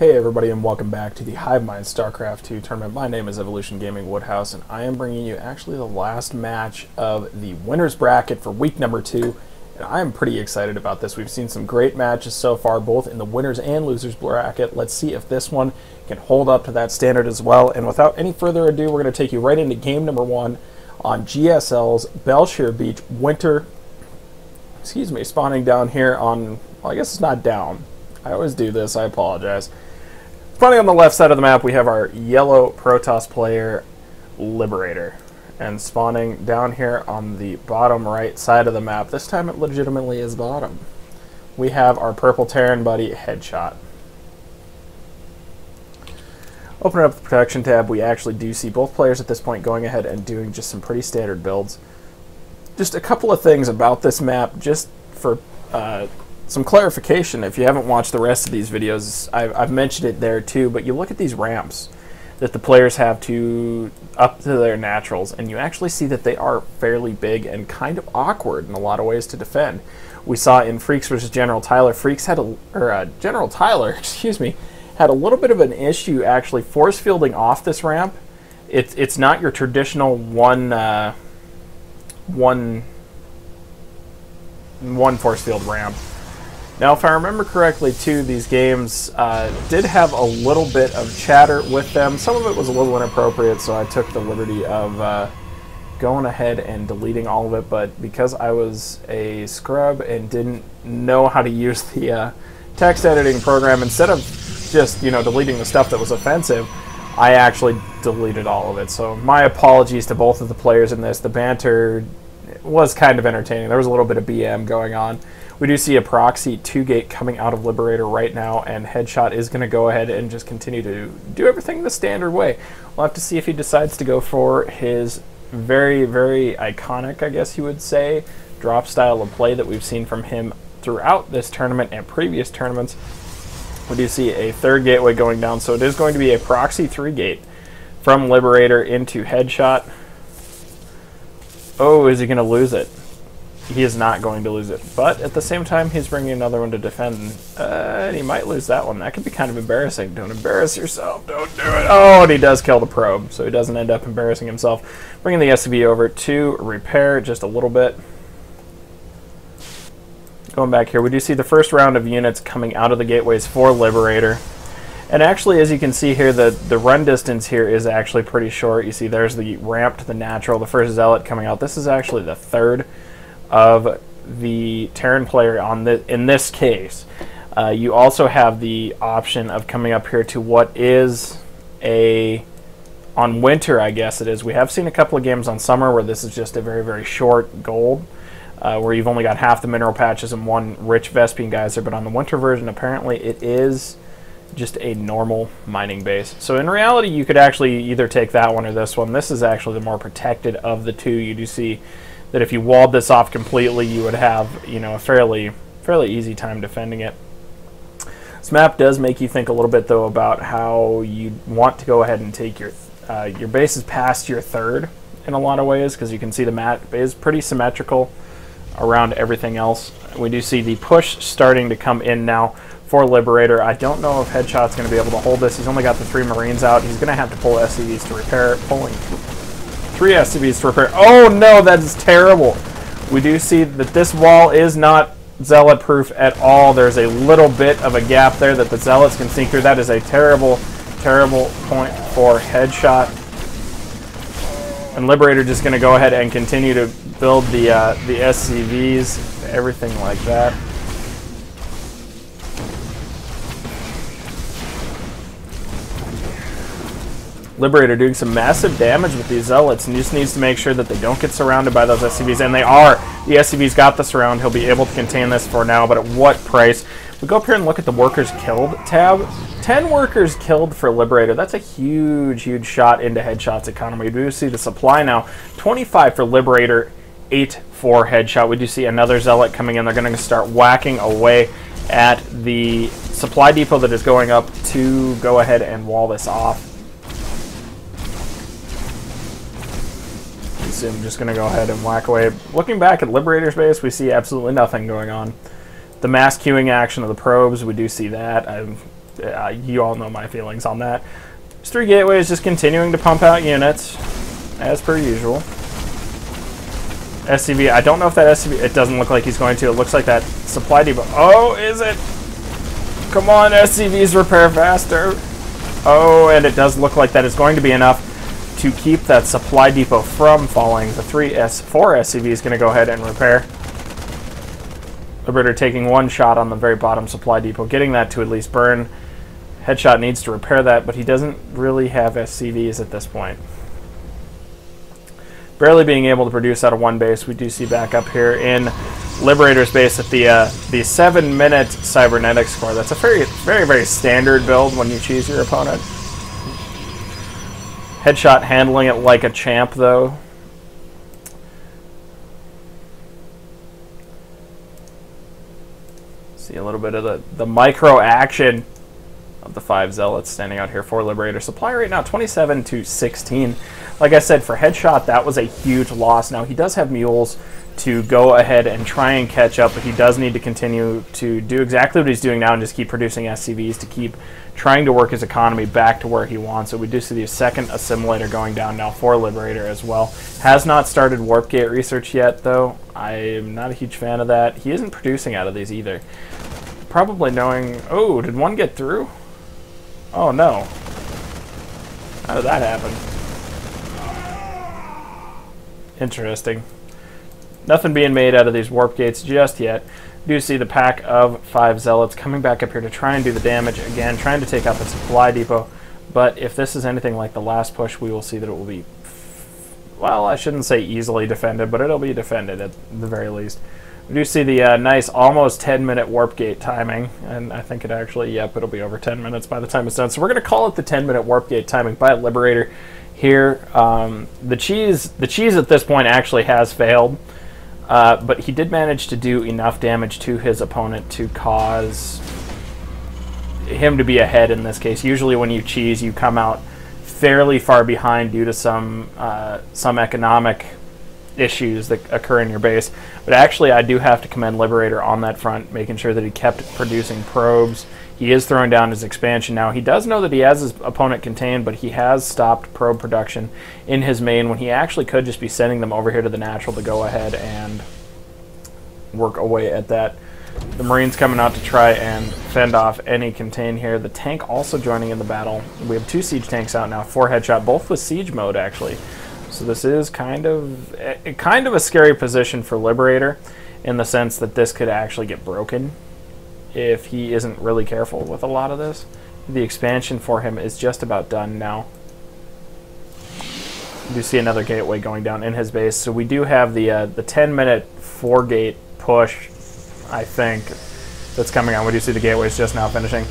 Hey everybody, and welcome back to the HIvemind Starcraft 2 tournament. My name is Evolution Gaming Woodhouse, and I am bringing you actually the last match of the winners bracket for week number 2, and I am pretty excited about this. We've seen some great matches so far, both in the winners and losers bracket. Let's see if this one can hold up to that standard as well. And without any further ado, we're going to take you right into game number 1 on GSL's Belshire Beach Winter. Spawning down here on, well, I guess it's not down. I always do this, I apologize. Spawning on the left side of the map, we have our yellow Protoss player, Liberator. And spawning down here on the bottom right side of the map, this time it legitimately is bottom, we have our purple Terran buddy, Headshot. Opening up the protection tab, we actually do see both players at this point going ahead and doing just some pretty standard builds. Just a couple of things about this map, just for some clarification. If you haven't watched the rest of these videos, I've mentioned it there too, but you look at these ramps that the players have to up to their naturals, and you actually see that they are fairly big and kind of awkward in a lot of ways to defend. We saw in Freaks versus General Tyler, General Tyler, excuse me, had a little bit of an issue actually force fielding off this ramp. It's not your traditional one force field ramp. Now, if I remember correctly, too, these games did have a little bit of chatter with them. Some of it was a little inappropriate, so I took the liberty of going ahead and deleting all of it. But because I was a scrub and didn't know how to use the text editing program, instead of just, deleting the stuff that was offensive, I actually deleted all of it. So my apologies to both of the players in this. The banter was kind of entertaining. There was a little bit of BM going on. We do see a proxy 2-gate coming out of Liberator right now, and Headshot is going to go ahead and just continue to do everything the standard way. We'll have to see if he decides to go for his very, very iconic, I guess you would say, drop style of play that we've seen from him throughout this tournament and previous tournaments. We do see a 3rd gateway going down, so it is going to be a proxy 3-gate from Liberator into Headshot. Oh, is he going to lose it? He is not going to lose it, but at the same time, he's bringing another one to defend, and he might lose that one. That could be kind of embarrassing. Don't embarrass yourself. Don't do it. Oh, and he does kill the probe, so he doesn't end up embarrassing himself. Bringing the SCV over to repair just a little bit. Going back here, we do see the first round of units coming out of the gateways for Liberator. And actually, as you can see here, the run distance here is actually pretty short. You see there's the ramp to the natural, the first Zealot coming out. This is actually the 3rd of the Terran player in this case. You also have the option of coming up here to what is on winter, I guess it is. We have seen a couple of games on summer where this is just a very, very short gold, where you've only got half the mineral patches and one rich Vespene geyser, but on the winter version, apparently it is just a normal mining base. So in reality, you could actually either take that one or this one. This is actually the more protected of the two. You do see that if you walled this off completely, you would have, a fairly easy time defending it. This map does make you think a little bit, though, about how you want to go ahead and take your bases past your 3rd in a lot of ways, because you can see the map is pretty symmetrical around everything else. We do see the push starting to come in now for Liberator. I don't know if Headshot's going to be able to hold this. He's only got the 3 Marines out. He's going to have to pull SCVs to repair it, pulling 3 SCVs to repair. Oh no, that is terrible. We do see that this wall is not Zealot proof at all. There's a little bit of a gap there that the Zealots can sneak through. That is a terrible, terrible point for Headshot. And Liberator just going to go ahead and continue to build the SCVs, everything like that. Liberator doing some massive damage with these Zealots, and he just needs to make sure that they don't get surrounded by those SCVs, and they are. The SCVs got the surround. He'll be able to contain this for now, but at what price? We go up here and look at the workers killed tab. 10 workers killed for Liberator. That's a huge, huge shot into Headshot's economy. We do see the supply now. 25 for Liberator, 8 for Headshot. We do see another Zealot coming in. They're going to start whacking away at the supply depot that is going up to go ahead and wall this off. I'm just going to go ahead and whack away. Looking back at Liberator's base, we see absolutely nothing going on. The mass queuing action of the probes, we do see that. You all know my feelings on that. There's 3 gateways just continuing to pump out units, as per usual. SCV, I don't know if that SCV, it doesn't look like he's going to. It looks like that supply depot. Oh, is it? Come on, SCVs, repair faster. Oh, and it does look like that is going to be enough to keep that supply depot from falling. The 4 SCV is going to go ahead and repair. Liberator taking 1 shot on the very bottom supply depot, getting that to at least burn. Headshot needs to repair that, but he doesn't really have SCVs at this point. Barely being able to produce out of 1 base. We do see back up here in Liberator's base at the 7-minute cybernetic score. That's a very standard build when you choose your opponent. Headshot handling it like a champ, though. See a little bit of the micro action of the 5 Zealots standing out here for Liberator. Supply right now 27 to 16. Like I said, for Headshot, that was a huge loss. Now, he does have mules to go ahead and try and catch up, but he does need to continue to do exactly what he's doing now and just keep producing SCVs to keep trying to work his economy back to where he wants it. We do see the 2nd assimilator going down now for Liberator as well. Has not started warp gate research yet, though. I'm not a huge fan of that. He isn't producing out of these either. Probably knowing... Oh, did one get through? Oh, no. How did that happen? Interesting. Nothing being made out of these warp gates just yet. Do see the pack of 5 Zealots coming back up here to try and do the damage again, trying to take out the supply depot. But if this is anything like the last push, we will see that it will be, well, I shouldn't say easily defended, but it'll be defended at the very least. We do see the nice almost 10-minute warp gate timing, and I think it actually, yep, it'll be over 10 minutes by the time it's done. So we're going to call it the 10-minute warp gate timing by Liberator here. The cheese at this point actually has failed. But he did manage to do enough damage to his opponent to cause him to be ahead in this case. Usually when you cheese, you come out fairly far behind due to some economic issues that occur in your base. But actually, I do have to commend Liberator on that front, making sure that he kept producing probes. He is throwing down his expansion now. He does know that he has his opponent contained, but he has stopped probe production in his main when he actually could just be sending them over here to the natural to go ahead and work away at that. The Marines coming out to try and fend off any contain here. The tank also joining in the battle. We have 2 siege tanks out now, 4 Headshot, both with siege mode actually. So this is kind of a scary position for Liberator in the sense that this could actually get broken if he isn't really careful with a lot of this. The expansion for him is just about done now. You do see another gateway going down in his base. So we do have the 10-minute 4-gate push, I think, that's coming on. We do see the gateways just now finishing.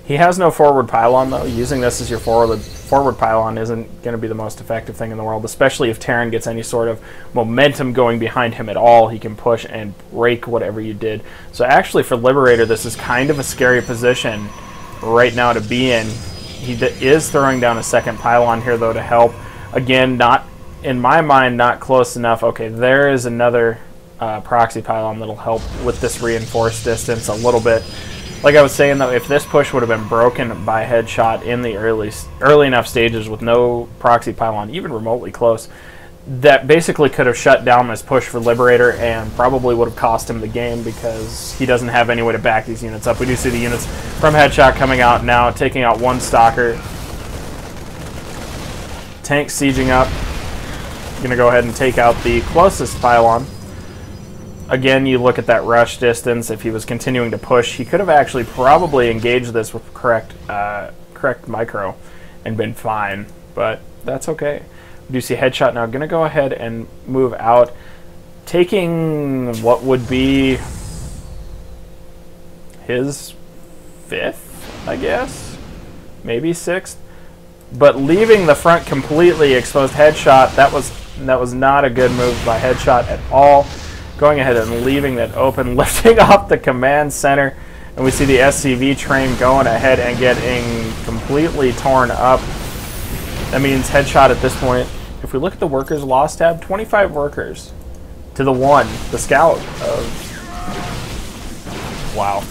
He has no forward pylon, though. Using this as your forward pylon isn't going to be the most effective thing in the world, especially if Terran gets any sort of momentum going behind him at all. He can push and break whatever you did. So actually for Liberator, this is kind of a scary position right now to be in. He is throwing down a 2nd pylon here, though, to help. Again, not, in my mind, not close enough. Okay, there is another proxy pylon that'll help with this reinforced distance a little bit. Like I was saying, though, if this push would have been broken by Headshot in the early enough stages with no proxy pylon, even remotely close, that basically could have shut down this push for Liberator and probably would have cost him the game because he doesn't have any way to back these units up. We do see the units from Headshot coming out now, taking out 1 stalker. Tank sieging up. Going to go ahead and take out the closest pylon. Again, you look at that rush distance. If he was continuing to push, he could have actually probably engaged this with correct micro and been fine, but that's okay. We do see Headshot now going to go ahead and move out, taking what would be his 5th, I guess, maybe 6th, but leaving the front completely exposed. Headshot, that was not a good move by Headshot at all. Going ahead and leaving that open, lifting off the command center, and we see the SCV train going ahead and getting completely torn up. That means Headshot at this point, if we look at the workers loss tab, 25 workers to the 1, the scout of, wow.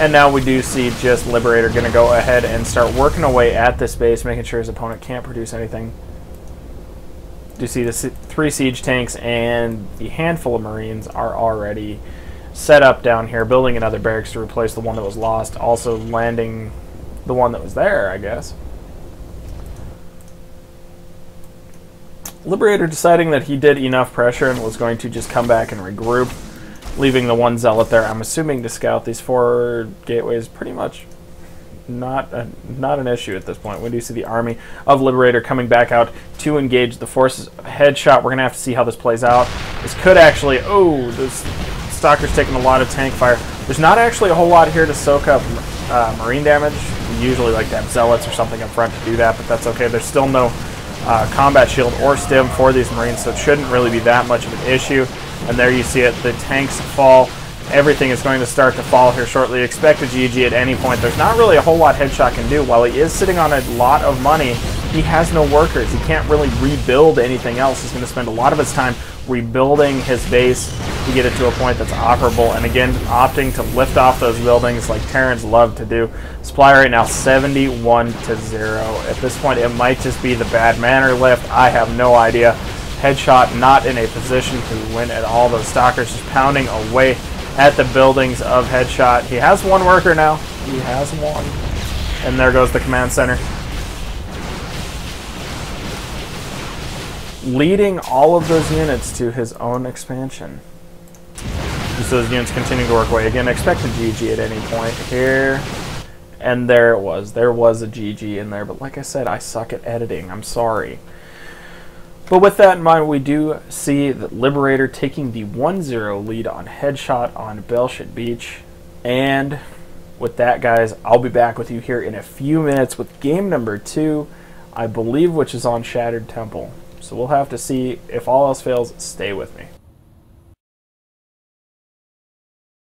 And now we do see just Liberator going to go ahead and start working away at this base, making sure his opponent can't produce anything. Do see the 3 siege tanks and the handful of Marines are already set up down here, building another barracks to replace the one that was lost, also landing the one that was there, I guess. Liberator deciding that he did enough pressure and was going to just come back and regroup, leaving the 1 zealot there. I'm assuming to scout these 4 gateways. Pretty much not an issue at this point. We do see the army of Liberator coming back out to engage the forces of Headshot. We're going to have to see how this plays out. This could actually... Oh, this Stalker's taking a lot of tank fire. There's not actually a whole lot here to soak up Marine damage. We usually like to have Zealots or something up front to do that, but that's okay. There's still no combat shield or stim for these Marines, so it shouldn't really be that much of an issue. And there you see it. The tanks fall. Everything is going to start to fall here shortly. Expect a GG at any point. There's not really a whole lot Headshot can do. While he is sitting on a lot of money, he has no workers. He can't really rebuild anything else. He's going to spend a lot of his time rebuilding his base to get it to a point that's operable. And again, opting to lift off those buildings like Terrans love to do. Supply right now 71-0. At this point, it might just be the bad manner lift. I have no idea. Headshot not in a position to win at all. Those Stalkers just pounding away at the buildings of Headshot. He has 1 worker now. He has 1. And there goes the command center. Leading all of those units to his own expansion. Just those units continue to work away. Again, expect a GG at any point here. And there it was. There was a GG in there. But like I said, I suck at editing. I'm sorry. But with that in mind, we do see that Liberator taking the 1-0 lead on Headshot on Belshit Beach. And with that, guys, I'll be back with you here in a few minutes with game number 2, I believe, which is on Shattered Temple. So we'll have to see. If all else fails, stay with me.